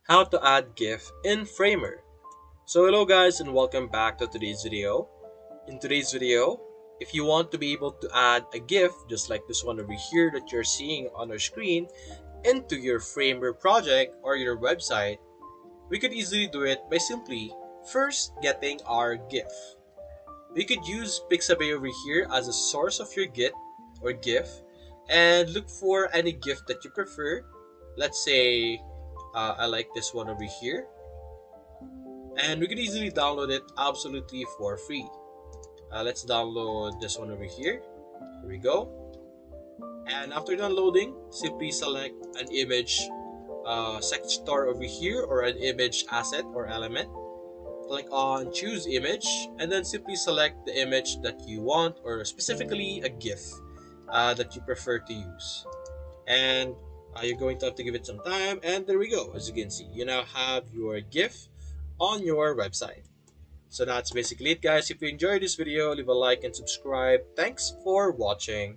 How to add GIF in Framer. So hello guys and welcome back to today's video. In today's video, if you want to be able to add a GIF just like this one over here that you're seeing on our screen into your Framer project or your website, we could easily do it by simply first getting our GIF. We could use Pixabay over here as a source of your Git or GIF and look for any GIF that you prefer. Let's say I like this one over here, and we can easily download it absolutely for free. Let's download this one over here. Here we go. And after downloading, simply select an image sector over here or an image asset or element. Click on choose image and then simply select the image that you want or specifically a GIF that you prefer to use. And you're going to have to give it some time, and there we go. As you can see, you now have your GIF on your website. So that's basically it guys. If you enjoyed this video, leave a like and subscribe. Thanks for watching.